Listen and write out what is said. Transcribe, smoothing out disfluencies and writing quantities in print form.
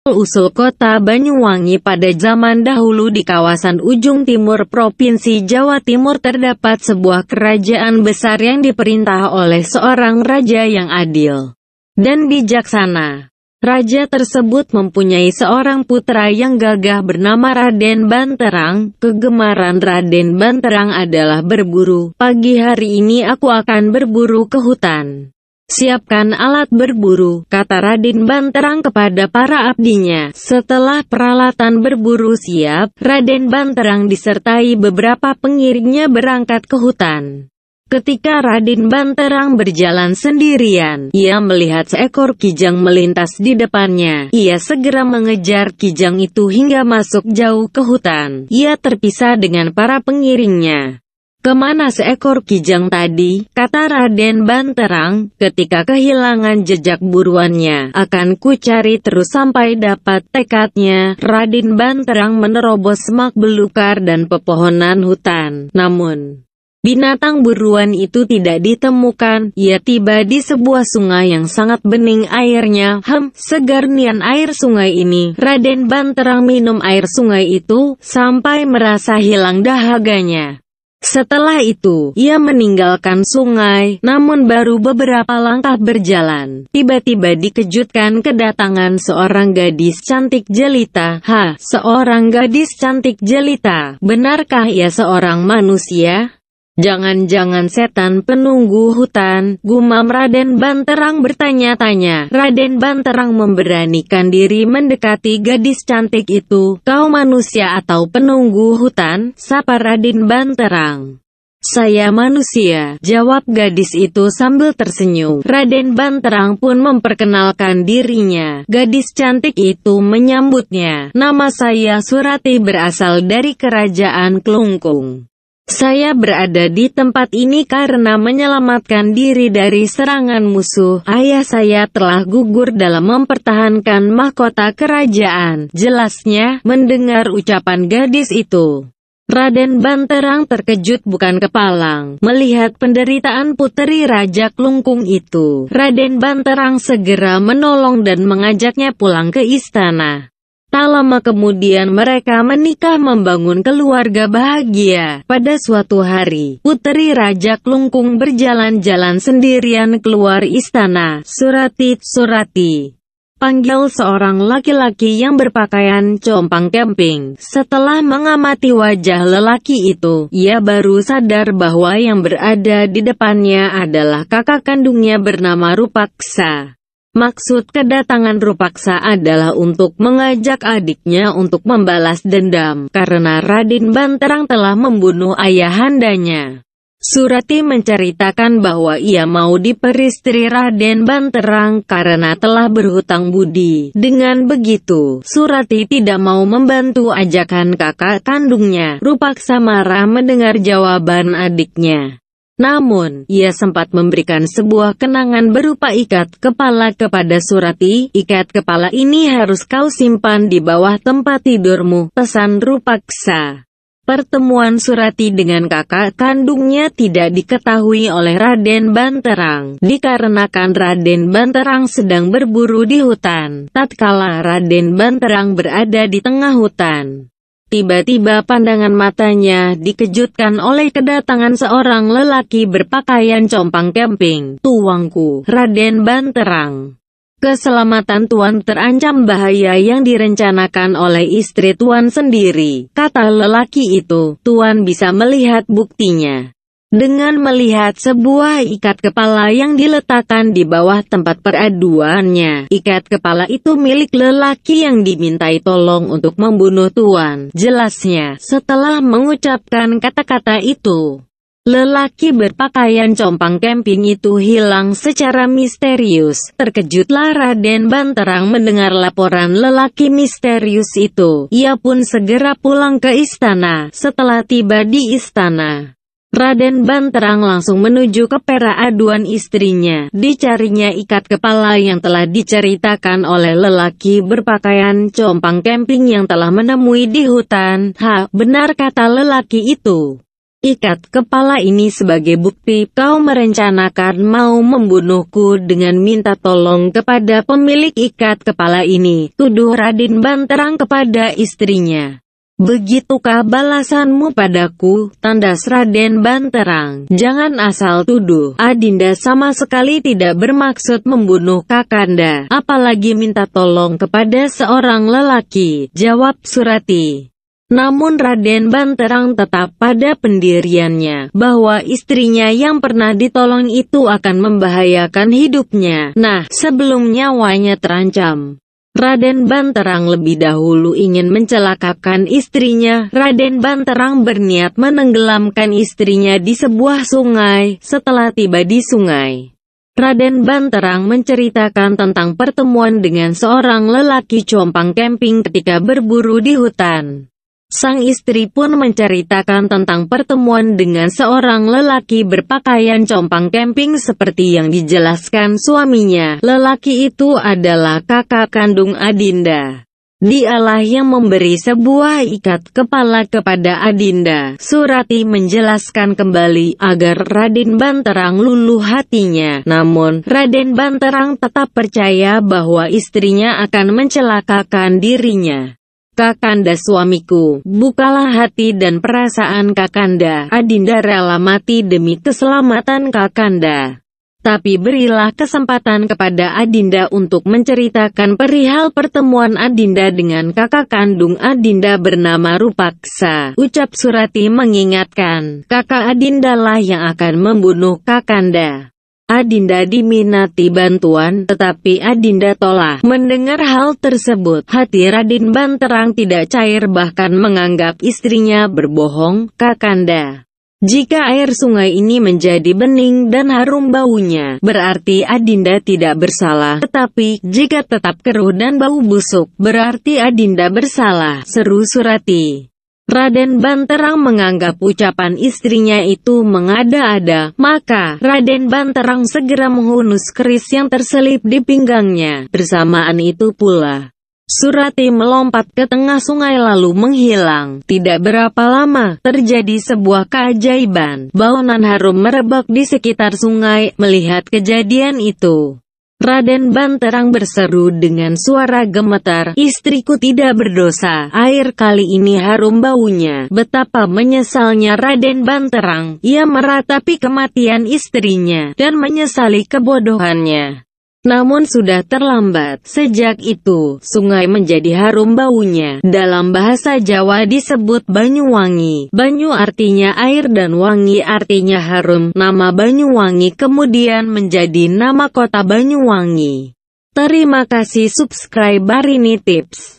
Asal-usul kota Banyuwangi pada zaman dahulu di kawasan ujung timur Provinsi Jawa Timur terdapat sebuah kerajaan besar yang diperintah oleh seorang raja yang adil dan bijaksana. Raja tersebut mempunyai seorang putra yang gagah bernama Raden Banterang. Kegemaran Raden Banterang adalah berburu. Pagi hari ini aku akan berburu ke hutan. Siapkan alat berburu, kata Raden Banterang kepada para abdinya. Setelah peralatan berburu siap, Raden Banterang disertai beberapa pengiringnya berangkat ke hutan. Ketika Raden Banterang berjalan sendirian, ia melihat seekor kijang melintas di depannya. Ia segera mengejar kijang itu hingga masuk jauh ke hutan. Ia terpisah dengan para pengiringnya. "Kemana seekor kijang tadi?" kata Raden Banterang. "Ketika kehilangan jejak buruannya, akan kucari terus sampai dapat." Tekadnya, Raden Banterang menerobos semak belukar dan pepohonan hutan. Namun, binatang buruan itu tidak ditemukan. Ia tiba di sebuah sungai yang sangat bening airnya. Segar nian air sungai ini. Raden Banterang minum air sungai itu, sampai merasa hilang dahaganya. Setelah itu, ia meninggalkan sungai. Namun baru beberapa langkah berjalan, tiba-tiba dikejutkan kedatangan seorang gadis cantik jelita. Seorang gadis cantik jelita. Benarkah ia seorang manusia? Jangan-jangan setan penunggu hutan, gumam Raden Banterang bertanya-tanya. Raden Banterang memberanikan diri mendekati gadis cantik itu. "Kau manusia atau penunggu hutan?" sapa Raden Banterang. "Saya manusia," jawab gadis itu sambil tersenyum. Raden Banterang pun memperkenalkan dirinya. Gadis cantik itu menyambutnya. "Nama saya Surati, berasal dari kerajaan Klungkung. Saya berada di tempat ini karena menyelamatkan diri dari serangan musuh. Ayah saya telah gugur dalam mempertahankan mahkota kerajaan." Jelasnya, mendengar ucapan gadis itu, Raden Banterang terkejut bukan kepalang. Melihat penderitaan puteri Raja Klungkung itu, Raden Banterang segera menolong dan mengajaknya pulang ke istana. Tak lama kemudian mereka menikah membangun keluarga bahagia. Pada suatu hari, puteri Raja Klungkung berjalan-jalan sendirian keluar istana. "Surati, panggil seorang laki-laki yang berpakaian compang-camping." Setelah mengamati wajah lelaki itu, ia baru sadar bahwa yang berada di depannya adalah kakak kandungnya bernama Rupaksa. Maksud kedatangan Rupaksa adalah untuk mengajak adiknya untuk membalas dendam, karena Raden Banterang telah membunuh ayahandanya. Surati menceritakan bahwa ia mau diperistri Raden Banterang karena telah berhutang budi. Dengan begitu, Surati tidak mau membantu ajakan kakak kandungnya. Rupaksa marah mendengar jawaban adiknya. Namun, ia sempat memberikan sebuah kenangan berupa ikat kepala kepada Surati. "Ikat kepala ini harus kau simpan di bawah tempat tidurmu," pesan Rupaksa. Pertemuan Surati dengan kakak kandungnya tidak diketahui oleh Raden Banterang, dikarenakan Raden Banterang sedang berburu di hutan. Tatkala Raden Banterang berada di tengah hutan, tiba-tiba pandangan matanya dikejutkan oleh kedatangan seorang lelaki berpakaian compang-camping. "Tuanku, Raden Banterang. Keselamatan Tuan terancam bahaya yang direncanakan oleh istri Tuan sendiri," kata lelaki itu. "Tuan bisa melihat buktinya dengan melihat sebuah ikat kepala yang diletakkan di bawah tempat peraduannya. Ikat kepala itu milik lelaki yang dimintai tolong untuk membunuh Tuan." Jelasnya, setelah mengucapkan kata-kata itu, lelaki berpakaian compang-camping itu hilang secara misterius. Terkejutlah Raden Banterang mendengar laporan lelaki misterius itu. Ia pun segera pulang ke istana. Setelah tiba di istana, Raden Banterang langsung menuju ke peraduan istrinya. Dicarinya ikat kepala yang telah diceritakan oleh lelaki berpakaian compang-camping yang telah menemui di hutan. "Benar," kata lelaki itu. Ikat kepala ini sebagai bukti kau merencanakan mau membunuhku dengan minta tolong kepada pemilik ikat kepala ini, tuduh Raden Banterang kepada istrinya. Begitukah balasanmu padaku? Tandas Raden Banterang. Jangan asal tuduh. Adinda sama sekali tidak bermaksud membunuh Kakanda, apalagi minta tolong kepada seorang lelaki, jawab Surati. Namun Raden Banterang tetap pada pendiriannya, bahwa istrinya yang pernah ditolong itu akan membahayakan hidupnya. Nah, sebelum nyawanya terancam, Raden Banterang lebih dahulu ingin mencelakakan istrinya. Raden Banterang berniat menenggelamkan istrinya di sebuah sungai. Setelah tiba di sungai, Raden Banterang menceritakan tentang pertemuan dengan seorang lelaki compang camping ketika berburu di hutan. Sang istri pun menceritakan tentang pertemuan dengan seorang lelaki berpakaian compang camping seperti yang dijelaskan suaminya. Lelaki itu adalah kakak kandung Adinda. Dialah yang memberi sebuah ikat kepala kepada Adinda. Surati menjelaskan kembali agar Raden Banterang luluh hatinya. Namun, Raden Banterang tetap percaya bahwa istrinya akan mencelakakan dirinya. Kakanda suamiku, bukalah hati dan perasaan Kakanda. Adinda rela mati demi keselamatan Kakanda. Tapi berilah kesempatan kepada Adinda untuk menceritakan perihal pertemuan Adinda dengan kakak kandung Adinda bernama Rupaksa. Ucap Surati mengingatkan, kakak Adinda lah yang akan membunuh Kakanda. Adinda diminati bantuan, tetapi Adinda tolak. Mendengar hal tersebut, hati Raden Banterang tidak cair bahkan menganggap istrinya berbohong. Kakanda, jika air sungai ini menjadi bening dan harum baunya, berarti Adinda tidak bersalah. Tetapi, jika tetap keruh dan bau busuk, berarti Adinda bersalah, seru Surati. Raden Banterang menganggap ucapan istrinya itu mengada-ada, maka Raden Banterang segera menghunus keris yang terselip di pinggangnya. Bersamaan itu pula, Surati melompat ke tengah sungai lalu menghilang. Tidak berapa lama, terjadi sebuah keajaiban. Bau nan harum merebak di sekitar sungai. Melihat kejadian itu, Raden Banterang berseru dengan suara gemetar, istriku tidak berdosa, air kali ini harum baunya. Betapa menyesalnya Raden Banterang, ia meratapi kematian istrinya, dan menyesali kebodohannya. Namun sudah terlambat. Sejak itu, sungai menjadi harum baunya. Dalam bahasa Jawa disebut Banyuwangi. Banyu artinya air dan wangi artinya harum. Nama Banyuwangi kemudian menjadi nama kota Banyuwangi. Terima kasih subscribe Barini Tips.